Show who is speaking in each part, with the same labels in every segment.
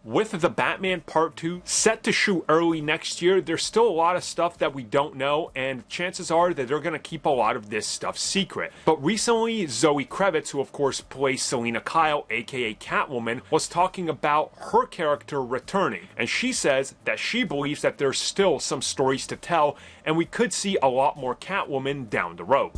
Speaker 1: with The Batman Part 2 set to shoot early next year, there's still a lot of stuff that we don't know, and chances are that they're going to keep a lot of this stuff secret. But recently, Zoe Kravitz, who of course plays Selina Kyle, aka Catwoman, was talking about her character returning. And she says that she believes that there's still some stories to tell, and we could see a lot more Catwoman down the road.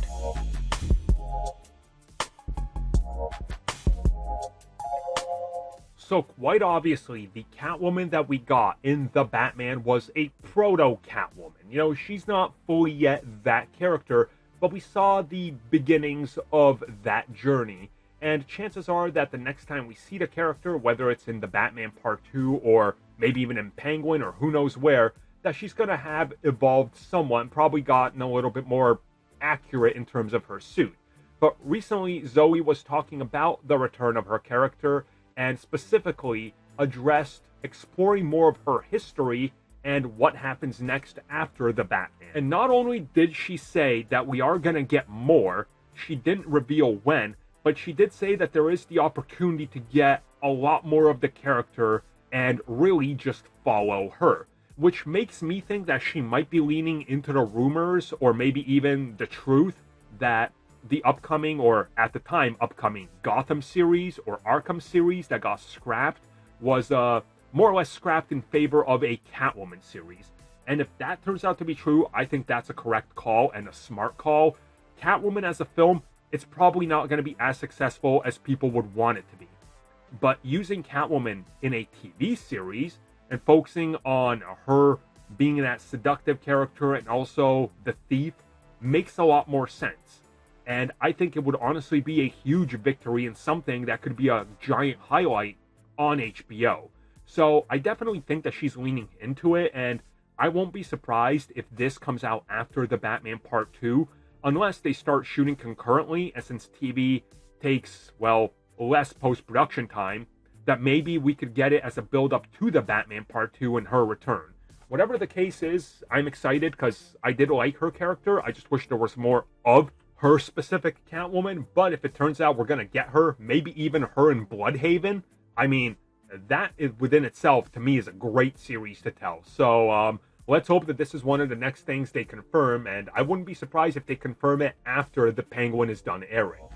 Speaker 1: So quite obviously, the Catwoman that we got in The Batman was a proto-Catwoman. You know, she's not fully yet that character, but we saw the beginnings of that journey. And chances are that the next time we see the character, whether it's in The Batman Part 2 or maybe even in Penguin or who knows where, that she's going to have evolved somewhat and probably gotten a little bit more accurate in terms of her suit. But recently, Zoe was talking about the return of her character, and specifically addressed exploring more of her history and what happens next after the Batman. And not only did she say that we are going to get more, she didn't reveal when, but she did say that there is the opportunity to get a lot more of the character and really just follow her. Which makes me think that she might be leaning into the rumors, or maybe even the truth, that the upcoming, or at the time upcoming, Gotham series or Arkham series that got scrapped was more or less scrapped in favor of a Catwoman series. And if that turns out to be true, I think that's a correct call and a smart call. Catwoman as a film, it's probably not going to be as successful as people would want it to be. But using Catwoman in a TV series and focusing on her being that seductive character and also the thief makes a lot more sense. And I think it would honestly be a huge victory and something that could be a giant highlight on HBO. So I definitely think that she's leaning into it, and I won't be surprised if this comes out after The Batman Part 2, unless they start shooting concurrently, and since TV takes, well, less post-production time, that maybe we could get it as a build-up to The Batman Part 2 and her return. Whatever the case is, I'm excited because I did like her character. I just wish there was more of her specific Catwoman, but if it turns out we're going to get her, maybe even her in Bloodhaven, I mean, that is, within itself, to me, is a great series to tell. So, let's hope that this is one of the next things they confirm, and I wouldn't be surprised if they confirm it after the Penguin is done airing.